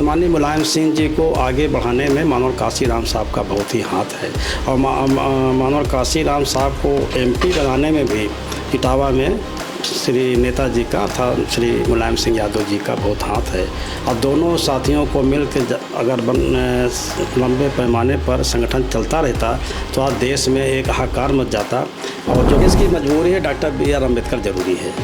तो माननीय मुलायम सिंह जी को आगे बढ़ाने में मानव काशीराम साहब का बहुत ही हाथ है और मानव काशीराम साहब को एमपी बनाने में भी इटावा में श्री नेताजी का था श्री मुलायम सिंह यादव जी का बहुत हाथ है। और दोनों साथियों को मिलकर अगर लंबे पैमाने पर संगठन चलता रहता तो आज देश में एक हाहाकार मच जाता। और जो इसकी मजबूरी है, डॉक्टर BR अम्बेडकर ज़रूरी है,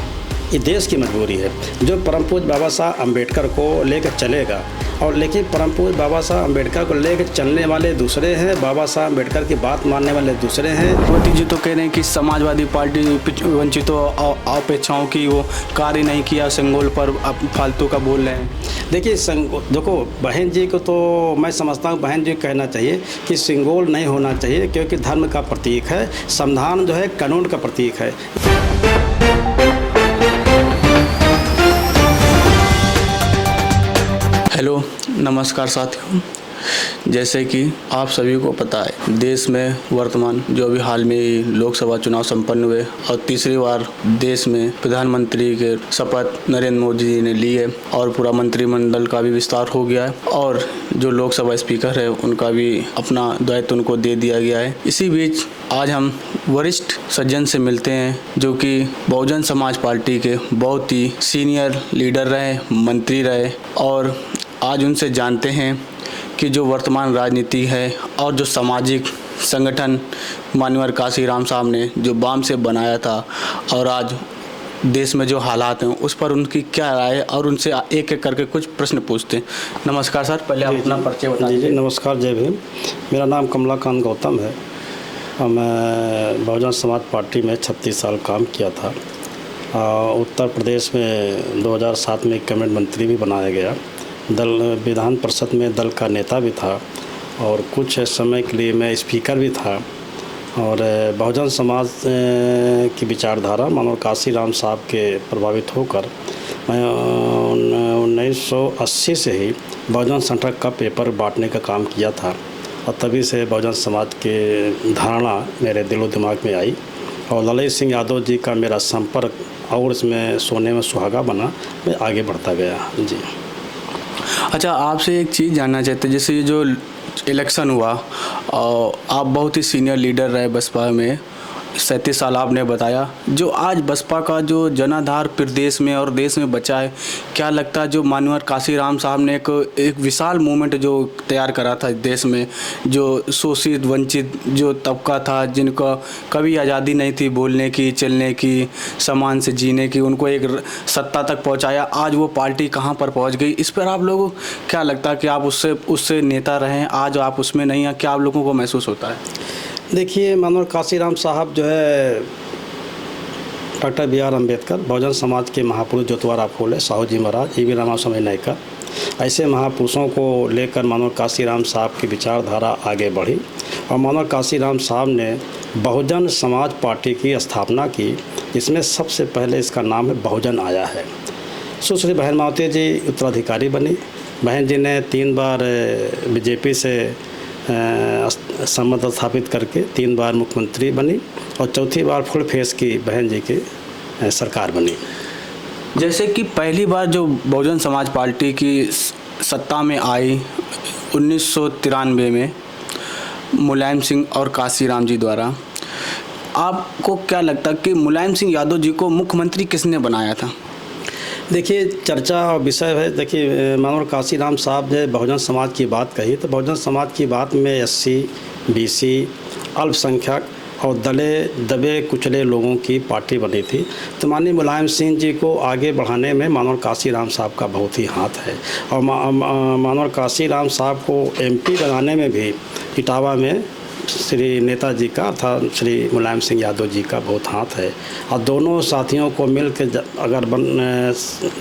ये देश की मजबूरी है। जो परम पूज्य बाबा साहब अम्बेडकर को लेकर चलेगा और लेकिन परम पूज्य बाबा साहब अम्बेडकर को लेकर चलने वाले दूसरे हैं, बाबा साहब अम्बेडकर की बात मानने वाले दूसरे हैं। मोदी जी तो कह रहे हैं कि समाजवादी पार्टी वंचितों अपेक्षाओं की वो कार्य नहीं किया, संगोल पर आप फालतू का बोल रहे हैं। देखिए देखो, बहन जी को तो मैं समझता हूँ बहन जी को कहना चाहिए कि सिंगोल नहीं होना चाहिए, क्योंकि धर्म का प्रतीक है, संविधान जो है कानून का प्रतीक है। हेलो, नमस्कार साथियों। जैसे कि आप सभी को पता है, देश में वर्तमान जो अभी हाल में ही लोकसभा चुनाव संपन्न हुए और तीसरी बार देश में प्रधानमंत्री के शपथ नरेंद्र मोदी जी ने ली है और पूरा मंत्रिमंडल का भी विस्तार हो गया है और जो लोकसभा स्पीकर है उनका भी अपना दायित्व उनको दे दिया गया है। इसी बीच आज हम वरिष्ठ सज्जन से मिलते हैं जो कि बहुजन समाज पार्टी के बहुत ही सीनियर लीडर रहे, मंत्री रहे, और आज उनसे जानते हैं कि जो वर्तमान राजनीति है और जो सामाजिक संगठन माननीय काशीराम साहब ने जो वाम से बनाया था और आज देश में जो हालात हैं उस पर उनकी क्या राय है, और उनसे एक एक करके कुछ प्रश्न पूछते हैं। नमस्कार सर, पहले आप अपना परिचय बता दीजिए। नमस्कार, जय भीम। मेरा नाम कमलाकांत गौतम है और मैं बहुजन समाज पार्टी में 36 साल काम किया था। उत्तर प्रदेश में 2007 में कैबिनेट मंत्री भी बनाया गया, दल विधान परिषद में दल का नेता भी था और कुछ समय के लिए मैं स्पीकर भी था। और बहुजन समाज की विचारधारा मानव काशीराम साहब के प्रभावित होकर मैं 1980 से ही बहुजन संगठन का पेपर बांटने का काम किया था और तभी से बहुजन समाज के धारणा मेरे दिलो दिमाग में आई और ललित सिंह यादव जी का मेरा संपर्क और इसमें सोने में सुहागा बना, मैं आगे बढ़ता गया जी। अच्छा, आपसे एक चीज़ जानना चाहते हैं, जैसे ये जो इलेक्शन हुआ और आप बहुत ही सीनियर लीडर रहे बसपा में, 37 साल आपने बताया, जो आज बसपा का जो जनाधार प्रदेश में और देश में बचा है, क्या लगता है जो माननीय काशीराम साहब ने एक विशाल मूवमेंट जो तैयार करा था देश में, जो शोषित वंचित जो तबका था, जिनको कभी आज़ादी नहीं थी बोलने की, चलने की, सम्मान से जीने की, उनको एक सत्ता तक पहुंचाया, आज वो पार्टी कहां पर पहुंच गई, इस पर आप लोगों को क्या लगता है कि आप उससे नेता रहें, आज आप उसमें नहीं हैं, क्या आप लोगों को महसूस होता है? देखिए, माननीय काशीराम साहब जो है डॉक्टर BR अम्बेडकर, बहुजन समाज के महापुरुष ज्योतिराव फूले, साहू जी महाराज, EV रामास्वामी नायकर, ऐसे महापुरुषों को लेकर माननीय काशीराम साहब की विचारधारा आगे बढ़ी और माननीय काशीराम साहब ने बहुजन समाज पार्टी की स्थापना की, जिसमें सबसे पहले इसका नाम है बहुजन आया है। सुश्री बहन मावती जी उत्तराधिकारी बनी। बहन जी ने 3 बार BJP से संबंध स्थापित करके 3 बार मुख्यमंत्री बनी और चौथी बार फुल फेस की बहन जी की सरकार बनी। जैसे कि पहली बार जो बहुजन समाज पार्टी की सत्ता में आई 1993 में मुलायम सिंह और काशीराम जी द्वारा, आपको क्या लगता कि मुलायम सिंह यादव जी को मुख्यमंत्री किसने बनाया था? देखिए, चर्चा और विषय है। देखिए, माननीय काशीराम साहब ने बहुजन समाज की बात कही तो बहुजन समाज की बात में SC, BC, अल्पसंख्यक और दबे कुचले लोगों की पार्टी बनी थी। तो माननीय मुलायम सिंह जी को आगे बढ़ाने में माननीय काशीराम साहब का बहुत ही हाथ है और माननीय काशीराम साहब को MP बनाने में भी इटावा में श्री नेताजी का था श्री मुलायम सिंह यादव जी का बहुत हाथ है। और दोनों साथियों को मिलकर अगर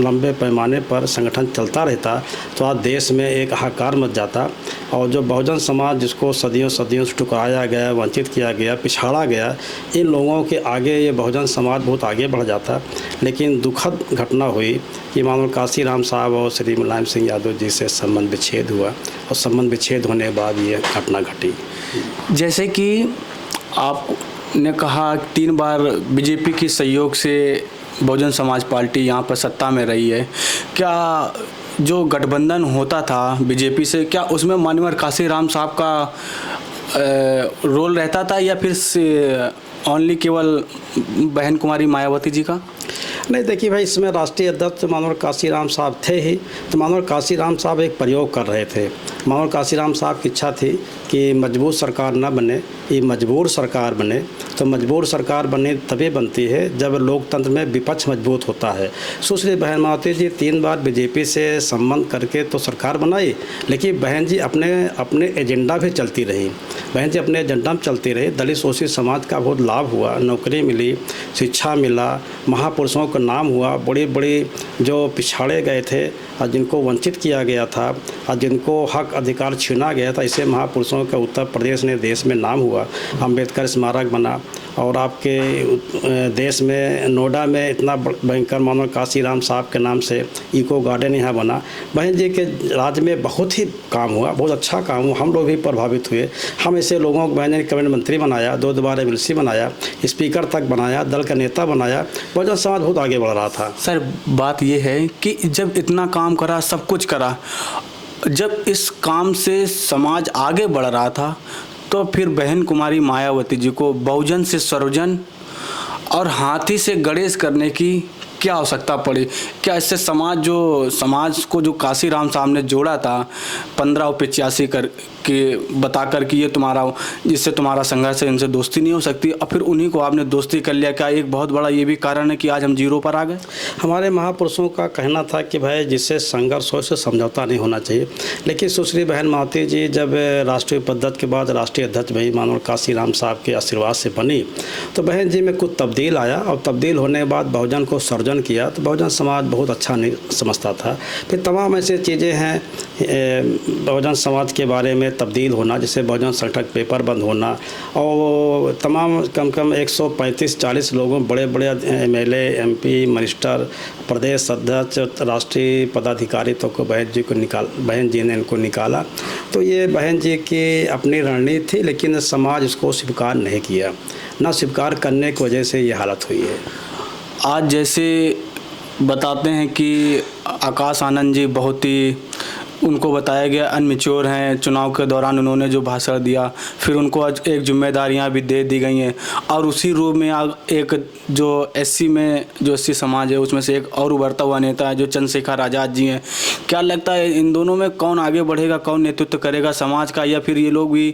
लंबे पैमाने पर संगठन चलता रहता तो आज देश में एक हाहाकार मच जाता और जो बहुजन समाज जिसको सदियों से ठुकराया गया, वंचित किया गया, पिछाड़ा गया, इन लोगों के आगे ये बहुजन समाज बहुत आगे बढ़ जाता। लेकिन दुखद घटना हुई कि माननीय काशीराम साहब और श्री मुलायम सिंह यादव जी से संबंध विच्छेद हुआ और संबंध विच्छेद होने के बाद ये घटना घटी। जैसे कि आपने कहा 3 बार BJP की सहयोग से बहुजन समाज पार्टी यहाँ पर सत्ता में रही है, क्या जो गठबंधन होता था बीजेपी से, क्या उसमें माननीय काशीराम साहब का रोल रहता था या फिर ओनली केवल बहन कुमारी मायावती जी का? नहीं, देखिए भाई, इसमें राष्ट्रीय अध्यक्ष माननीय काशीराम साहब थे ही, तो माननीय काशीराम साहब एक प्रयोग कर रहे थे। माननीय काशीराम साहब की इच्छा थी कि मजबूत सरकार न बने, ये मजबूर सरकार बने। तो मजबूर सरकार बने तभी बनती है जब लोकतंत्र में विपक्ष मजबूत होता है। सुश्री बहन मायावती जी 3 बार बीजेपी से संबंध करके तो सरकार बनाई, लेकिन बहन जी अपने एजेंडा भी चलती रही। बहन जी अपने एजेंडा में चलती रही। दलित शोषित समाज का बहुत लाभ हुआ, नौकरी मिली, शिक्षा मिला, महापुरुषों का नाम हुआ। बड़ी बड़ी जो पिछाड़े गए थे और जिनको वंचित किया गया था और जिनको हक अधिकार छीना गया था, ऐसे महापुरुषों का उत्तर प्रदेश ने देश में नाम हुआ। अम्बेडकर स्मारक बना और आपके देश में नोएडा में इतना भयंकर माननीय काशीराम साहब के नाम से इको गार्डन यहाँ बना। बहन जी के राज्य में बहुत ही काम हुआ, बहुत अच्छा काम हुआ। हम लोग भी प्रभावित हुए। हम ऐसे लोगों को बहन जी ने कैबिनेट मंत्री बनाया, 2 बार एमएलसी बनाया, स्पीकर तक बनाया, दल का नेता बनाया। बहुजन समाज बहुत आगे बढ़ रहा था। सर, बात ये है कि जब इतना काम करा, सब कुछ करा, जब इस काम से समाज आगे बढ़ रहा था, तो फिर बहन कुमारी मायावती जी को बहुजन से सर्वजन और हाथी से गणेश करने की क्या आवश्यकता पड़ी? क्या इससे समाज को जो काशीराम साहब ने जोड़ा था 1585 कर के बताकर कि ये जिससे तुम्हारा संघर्ष है, इनसे दोस्ती नहीं हो सकती, और फिर उन्हीं को आपने दोस्ती कर लिया? क्या एक बहुत बड़ा ये भी कारण है कि आज हम 0 पर आ गए? हमारे महापुरुषों का कहना था कि भाई जिससे संघर्ष हो उससे समझौता नहीं होना चाहिए। लेकिन सुश्री बहन मायावती जी जब राष्ट्रीय उपाध्यक्ष के बाद राष्ट्रीय अध्यक्ष भाई माननीय काशीराम साहब के आशीर्वाद से बनी, तो बहन जी में कुछ तब्दील आया और तब्दील होने के बाद बहुजन को सर्जन किया। तो बहुजन समाज बहुत अच्छा नहीं समझता था। फिर तमाम ऐसे चीज़ें हैं बहुजन समाज के बारे में तब्दील होना, जैसे बहुजन संगठन पेपर बंद होना, और तमाम कम 135-40 लोगों, बड़े बड़े एमएलए, एमपी, मिनिस्टर, प्रदेश अध्यक्ष, राष्ट्रीय पदाधिकारी तो को बहन जी ने इनको निकाला। तो ये बहन जी की अपनी रणनीति थी, लेकिन समाज इसको स्वीकार नहीं किया। ना स्वीकार करने की वजह से ये हालत हुई है। आज जैसे बताते हैं कि आकाश आनंद जी बहुत ही, उनको बताया गया अनमेच्योर हैं, चुनाव के दौरान उन्होंने जो भाषण दिया, फिर उनको आज एक जिम्मेदारियां भी दे दी गई हैं, और उसी रूप में एक जो एससी समाज है उसमें से एक और उभरता हुआ नेता है जो चंद्रशेखर आज़ाद जी हैं। क्या लगता है इन दोनों में कौन आगे बढ़ेगा, कौन नेतृत्व करेगा समाज का, या फिर ये लोग भी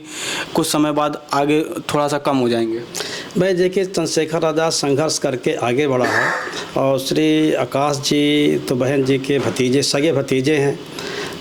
कुछ समय बाद आगे थोड़ा सा कम हो जाएंगे? भाई देखिए, चंद्रशेखर आज़ाद संघर्ष करके आगे बढ़ा है, और श्री आकाश जी तो बहन जी के भतीजे, सगे भतीजे हैं।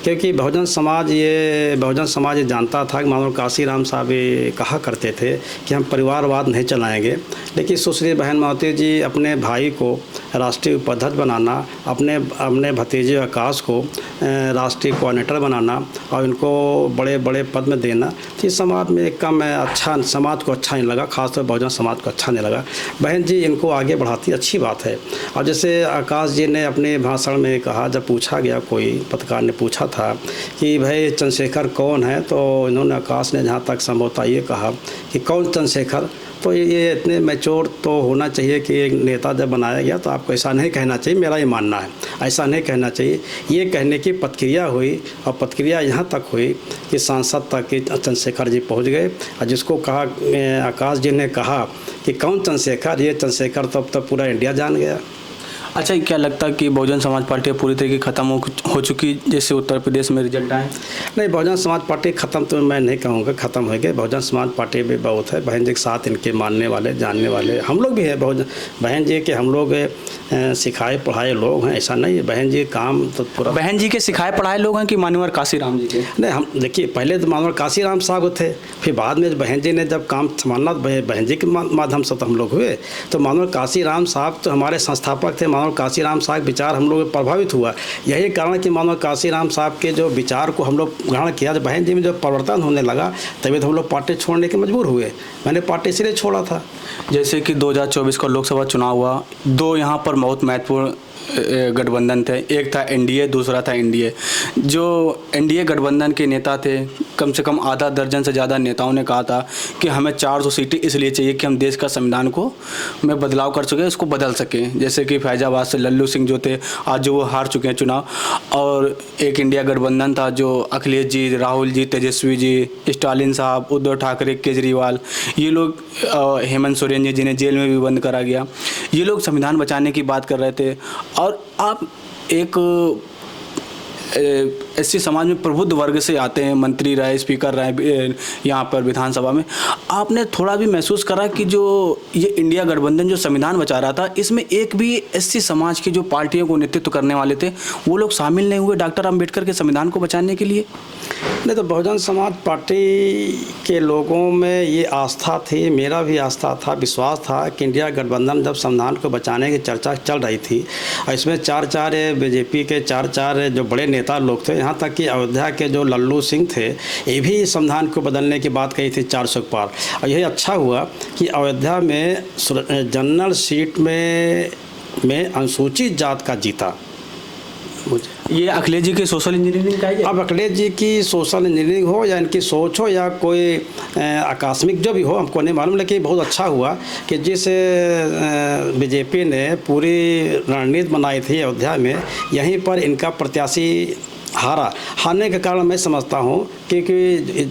क्योंकि बहुजन समाज ये जानता था कि माननीय काशीराम साहब ये कहा करते थे कि हम परिवारवाद नहीं चलाएंगे, लेकिन सुश्री बहन मायावती जी अपने भाई को राष्ट्रीय उपाध्यक्ष बनाना, अपने भतीजे आकाश को राष्ट्रीय कोऑर्डिनेटर बनाना और इनको बड़े बड़े पद में देना, तो इस समाज में कम अच्छा, समाज को अच्छा नहीं लगा, खासतौर बहुजन समाज को अच्छा नहीं लगा। बहन जी इनको आगे बढ़ाती, अच्छी बात है। और जैसे आकाश जी ने अपने भाषण में कहा, जब पूछा गया, कोई पत्रकार ने पूछा था कि भाई चंद्रशेखर कौन है, तो इन्होंने, आकाश ने जहाँ तक संभवतः ये कहा कि कौन चंद्रशेखर। तो ये इतने मैच्योर तो होना चाहिए कि एक नेता जब बनाया गया तो आपको ऐसा नहीं कहना चाहिए, मेरा ये मानना है, ऐसा नहीं कहना चाहिए। ये कहने की प्रक्रिया हुई, और प्रक्रिया यहाँ तक हुई कि सांसद तक कि चंद्रशेखर जी पहुँच गए, और जिसको कहा, आकाश जी ने कहा कि कौन चंद्रशेखर, ये चंद्रशेखर तब पूरा इंडिया जान गया। अच्छा, क्या लगता है कि बहुजन समाज पार्टी पूरी तरीके ख़त्म हो चुकी, जैसे उत्तर प्रदेश में रिजल्ट आए? नहीं, बहुजन समाज पार्टी ख़त्म तो मैं नहीं कहूँगा, ख़त्म हो गई। बहुजन समाज पार्टी भी बहुत है, बहन जी के साथ इनके मानने वाले, जानने वाले हम लोग भी हैं। बहन जी के हम लोग सिखाए पढ़ाए लोग हैं, ऐसा नहीं है। बहन जी काम तो पूरा, बहन जी के सिखाए पढ़ाए लोग हैं कि माननीय काशीराम जी के? नहीं, हम देखिए, पहले तो माननीय काशीराम साहब थे, फिर बाद में बहन जी ने जब काम संभालना, बहन जी के माध्यम से तो हम लोग हुए। तो माननीय काशीराम साहब तो हमारे संस्थापक थे। माननीय काशीराम साहब विचार हम लोग प्रभावित हुआ, यही कारण कि माननीय काशीराम साहब के जो विचार को हम लोग ग्रहण किया। जब बहन जी में जो परिवर्तन होने लगा, तभी तो हम लोग पार्टी छोड़ने के मजबूर हुए। मैंने पार्टी इसलिए छोड़ा था। जैसे कि 2024 का लोकसभा चुनाव हुआ, 2 यहाँ पर बहुत महत्वपूर्ण गठबंधन थे, एक था एनडीए, दूसरा था एनडीए। जो एनडीए गठबंधन के नेता थे, कम से कम आधा दर्जन से ज़्यादा नेताओं ने कहा था कि हमें 400 सीटें इसलिए चाहिए कि हम देश का संविधान को में बदलाव कर सकें, इसको बदल सकें। जैसे कि फैजाबाद से लल्लू सिंह जो थे, आज जो वो हार चुके हैं चुनाव। और एक इंडिया गठबंधन था जो अखिलेश जी, राहुल जी, तेजस्वी जी, स्टालिन साहब, उद्धव ठाकरे, केजरीवाल, ये लोग, हेमंत सोरेन जी जिन्हें जेल में भी बंद करा गया, ये लोग संविधान बचाने की बात कर रहे थे। और आप एक एससी समाज में प्रबुद्ध वर्ग से आते हैं, मंत्री रहे, स्पीकर रहे यहाँ पर विधानसभा में, आपने थोड़ा भी महसूस करा कि जो ये इंडिया गठबंधन जो संविधान बचा रहा था, इसमें एक भी एससी समाज की जो पार्टियों को नेतृत्व करने वाले थे वो लोग शामिल नहीं हुए डॉक्टर अंबेडकर के संविधान को बचाने के लिए? नहीं, तो बहुजन समाज पार्टी के लोगों में ये आस्था थी, मेरा भी आस्था था, विश्वास था कि इंडिया गठबंधन जब संविधान को बचाने की चर्चा चल रही थी और इसमें चार बीजेपी के चार जो बड़े नेता लोग थे, यहाँ तक कि अयोध्या के जो लल्लू सिंह थे, ये भी संविधान को बदलने की बात कही थी 400 के पार। और यही अच्छा हुआ कि अयोध्या में जनरल सीट में अनुसूचित जात का जीता। ये अखिलेश जी की सोशल इंजीनियरिंग का है? अब अखिलेश जी की सोशल इंजीनियरिंग हो या इनकी सोच हो या कोई आकस्मिक जो भी हो, हमको नहीं मालूम, लेकिन बहुत अच्छा हुआ कि जिस बीजेपी ने पूरी रणनीति बनाई थी अयोध्या में, यहीं पर इनका प्रत्याशी हारने के कारण मैं समझता हूँ क्योंकि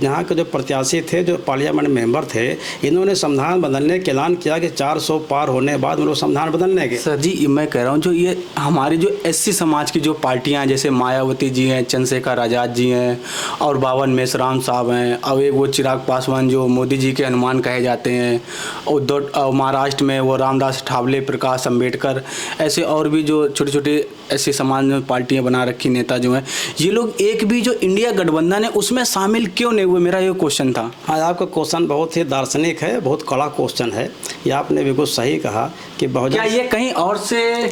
यहाँ के जो प्रत्याशी थे, जो पार्लियामेंट मेंबर थे, इन्होंने संविधान बदलने का ऐलान किया कि 400 पार होने के बाद लोग संविधान बदलने के। सर जी, मैं कह रहा हूँ जो ये हमारी जो एससी समाज की जो पार्टियाँ, जैसे मायावती जी हैं, चंद्रशेखर आज़ाद जी हैं और बावन मेश्राम साहब हैं, और एक वो चिराग पासवान जो मोदी जी के हनुमान कहे जाते हैं, उद्धव महाराष्ट्र में वो रामदास ठावले, प्रकाश अम्बेडकर, ऐसे और भी जो छोटे छोटे एससी समाज में पार्टियाँ बना रखी नेता जो हैं, ये लोग एक भी जो इंडिया गठबंधन है उसमें शामिल क्यों नहीं हुए? मेरा ये क्वेश्चन था। आज आपका क्वेश्चन बहुत ही दार्शनिक है, बहुत कड़ा क्वेश्चन है। ये आपने बिल्कुल सही कहा कि बहुजन, क्या ये कहीं और से,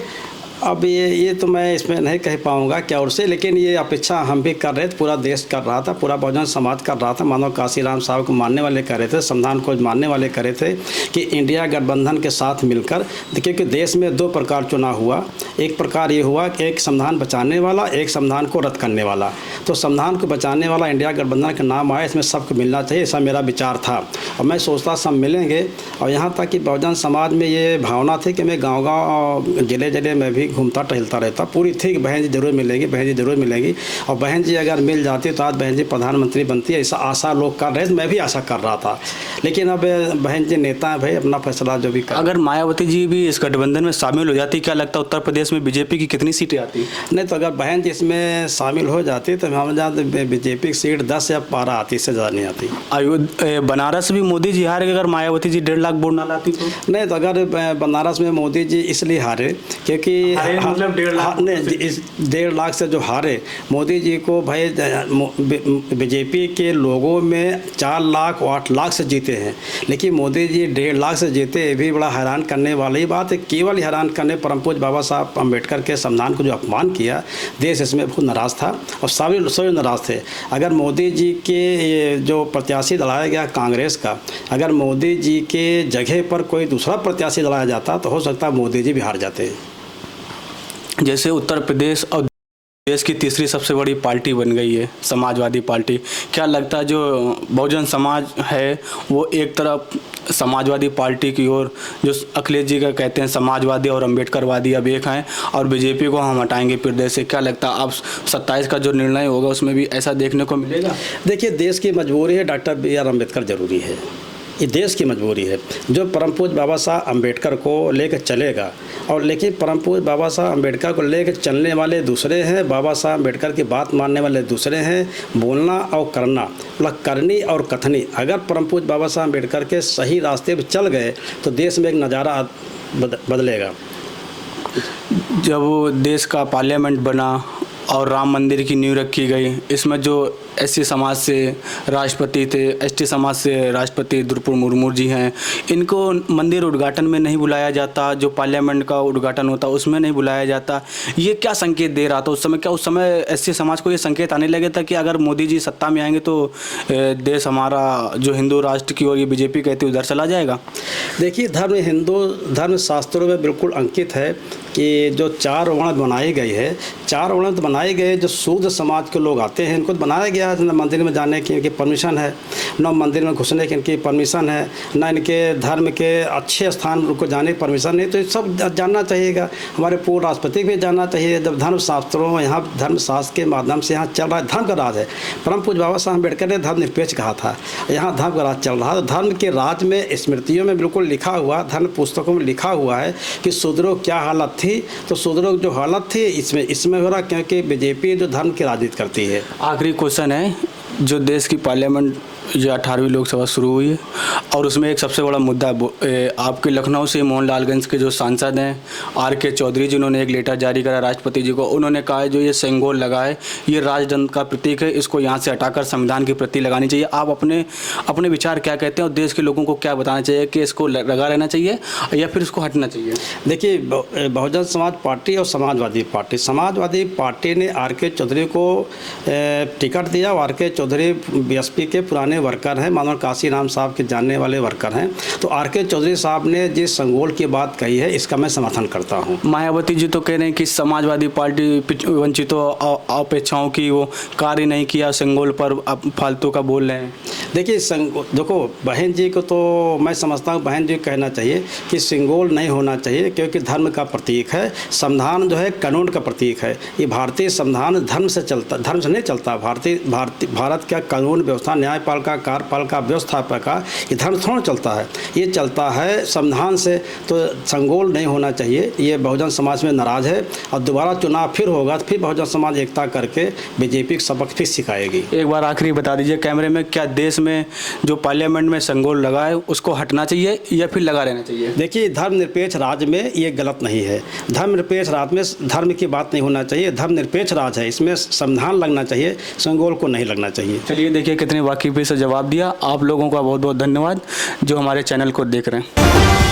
अब ये तो मैं इसमें नहीं कह पाऊँगा क्या और से, लेकिन ये अपेक्षा हम भी कर रहे थे, पूरा देश कर रहा था, पूरा बहुजन समाज कर रहा था। मानव काशीराम साहब को मानने वाले कर रहे थे, संविधान को मानने वाले कर रहे थे कि इंडिया गठबंधन के साथ मिलकर, क्योंकि देश में दो प्रकार चुनाव हुआ। एक प्रकार ये हुआ कि एक संविधान बचाने वाला, एक संविधान को रद्द करने वाला। तो संविधान को बचाने वाला इंडिया गठबंधन का नाम आया, इसमें सबको मिलना चाहिए, ऐसा मेरा विचार था और मैं सोचता सब मिलेंगे। और यहाँ तक कि बहुजन समाज में ये भावना थी कि मैं गाँव ज़िले में भी घूमता टहलता रहता, पूरी थी कि बहन जी जरूर मिलेगी, बहन जी जरूर मिलेगी। और बहन जी अगर मिल जाती तो आज बहन जी प्रधानमंत्री बनती है, ऐसा आशा लोग कर रहे थे, मैं भी आशा कर रहा था। लेकिन अब बहन जी नेता है भाई, अपना फैसला जो भी कर। अगर मायावती जी भी इस गठबंधन में शामिल हो जाती, क्या लगता है उत्तर प्रदेश में बीजेपी की कितनी सीटें आती? नहीं, तो अगर बहन जी इसमें शामिल हो जाती तो हम जहाँ बीजेपी की सीट 10 या 12 आती, इससे ज़्यादा नहीं आती। अयोध्या बनारस भी मोदी जी हारे अगर मायावती जी 1.5 लाख वोट ना लाती तो? नहीं, तो अगर बनारस में मोदी जी इसलिए हारे क्योंकि मतलब 1.5 लाख, इस 1.5 लाख से जो हारे, मोदी जी को भाई बीजेपी के लोगों में 4 लाख 8 लाख से जीते हैं, लेकिन मोदी जी 1.5 लाख से जीते। ये भी बड़ा हैरान करने वाली बात है। केवल हैरान करने परम पूज्य बाबा साहब अम्बेडकर के संविधान को जो अपमान किया, देश इसमें बहुत नाराज़ था और सभी नाराज़ थे। अगर मोदी जी के जो प्रत्याशी लड़ाया गया कांग्रेस का, अगर मोदी जी के जगह पर कोई दूसरा प्रत्याशी लड़ाया जाता तो हो सकता है मोदी जी भी हार जाते। जैसे उत्तर प्रदेश और देश की तीसरी सबसे बड़ी पार्टी बन गई है समाजवादी पार्टी, क्या लगता है जो बहुजन समाज है वो एक तरफ समाजवादी पार्टी की ओर, जो अखिलेश जी का कहते हैं समाजवादी और अम्बेडकरवादी अब एक हैं, और बीजेपी को हम हटाएंगे प्रदेश से, क्या लगता है अब 27 का जो निर्णय होगा उसमें भी ऐसा देखने को मिलेगा? देखिए, देश की मजबूरी है, डॉक्टर B.R. अम्बेडकर जरूरी है, ये देश की मजबूरी है। जो परम पूज्य बाबा साहब अम्बेडकर को लेकर चलेगा, और लेकिन परम पूज्य बाबा साहब अम्बेडकर को लेकर चलने वाले दूसरे हैं, बाबा साहब अम्बेडकर की बात मानने वाले दूसरे हैं। बोलना और करना, मतलब करनी और कथनी, अगर परम पूज्य बाबा साहब अम्बेडकर के सही रास्ते पर चल गए तो देश में एक नज़ारा बदलेगा। जब देश का पार्लियामेंट बना और राम मंदिर की नींव रखी गई। इसमें जो एससी समाज से राष्ट्रपति थे, एसटी समाज से राष्ट्रपति द्रौपदी मुर्मू जी हैं, इनको मंदिर उद्घाटन में नहीं बुलाया जाता, जो पार्लियामेंट का उद्घाटन होता उसमें नहीं बुलाया जाता। ये क्या संकेत दे रहा था उस समय? क्या उस समय एससी समाज को ये संकेत आने लगे था कि अगर मोदी जी सत्ता में आएंगे तो देश हमारा जो हिंदू राष्ट्र की ओर ये बीजेपी कहती उधर चला जाएगा? देखिए, हिंदू धर्म शास्त्रों में बिल्कुल अंकित है कि जो 4 वर्ण बनाए गए हैं, 4 वर्ण तो बनाए गए, जो शूद्र समाज के लोग आते हैं इनको तो बनाया गया है, न मंदिर में जाने की इनकी परमिशन है, न मंदिर में घुसने की इनकी परमिशन है, न इनके धर्म के अच्छे स्थान को जाने की परमिशन नहीं। तो ये सब जानना चाहिएगा, हमारे पूर्व राष्ट्रपति भी जानना चाहिए। जब धर्मशास्त्रों यहाँ धर्मशास्त्र के माध्यम से यहाँ चल रहा है, धर्म का राज है। परम पूज्य बाबा साहब अम्बेडकर ने धर्मनिरपेक्ष कहा था, यहाँ धर्म का राज चल रहा है। तो धर्म के राज में स्मृतियों में बिल्कुल लिखा हुआ, धर्म पुस्तकों में लिखा हुआ है कि शूद्रों की क्या हालत थी। तो शूद्रों की जो हालत थी इसमें हो रहा, क्योंकि बीजेपी जो धर्म की राजनीति करती है। आखिरी क्वेश्चन है, जो देश की पार्लियामेंट ये 18वीं लोकसभा शुरू हुई है और उसमें एक सबसे बड़ा मुद्दा आपके लखनऊ से मोहनलालगंज के जो सांसद हैं आर.के. चौधरी, जिन्होंने एक लेटर जारी करा राष्ट्रपति जी को। उन्होंने कहा है जो ये सिंबल लगा है ये राजतंत्र का प्रतीक है, इसको यहाँ से हटाकर संविधान की प्रति लगानी चाहिए। आप अपने विचार क्या कहते हैं और देश के लोगों को क्या बताना चाहिए कि इसको लगा रहना चाहिए या फिर इसको हटना चाहिए? देखिए, बहुजन समाज पार्टी और समाजवादी पार्टी ने आर.के. चौधरी को टिकट दिया। आर.के. चौधरी बीएसपी के पुराने वर्कर हैं, मानव काशी राम साहब के जानने वाले वर्कर हैं। तो आर.के. चौधरी साहब ने जिस संगोल की बात कही है इसका मैं समर्थन करता हूं। मायावती जी तो कह रहे हैं कि समाजवादी पार्टी वंचितों अपेक्षाओं की वो कार्य नहीं किया, संगोल पर आप फालतू का बोल रहे हैं। देखिए, देखो, बहन जी को तो मैं समझता हूँ, बहन जी को कहना चाहिए कि सिंगोल नहीं होना चाहिए, क्योंकि धर्म का प्रतीक है। संविधान जो है कानून का प्रतीक है। ये भारतीय संविधान धर्म से नहीं चलता। भारत का कानून व्यवस्था, न्यायपालिका, कार्यपालिका, व्यवस्थापिका, ये धर्म थोड़ा चलता है, ये चलता है संविधान से। तो संगोल नहीं होना चाहिए। ये बहुजन समाज में नाराज है और दोबारा चुनाव फिर होगा तो फिर बहुजन समाज एकता करके बीजेपी को सबक फिर सिखाएगी। एक बार आखिरी बता दीजिए कैमरे में, क्या देश में जो पार्लियामेंट में संगोल लगा है उसको हटना चाहिए या फिर लगा रहना चाहिए? देखिए, धर्मनिरपेक्ष राज्य में ये गलत नहीं है। धर्मनिरपेक्ष राज्य में धर्म की बात नहीं होना चाहिए। धर्मनिरपेक्ष राज्य है, इसमें संविधान लगना चाहिए, संगोल को नहीं लगना चाहिए। चलिए, देखिए कितने वाकिफ़ी से जवाब दिया। आप लोगों का बहुत बहुत धन्यवाद जो हमारे चैनल को देख रहे हैं।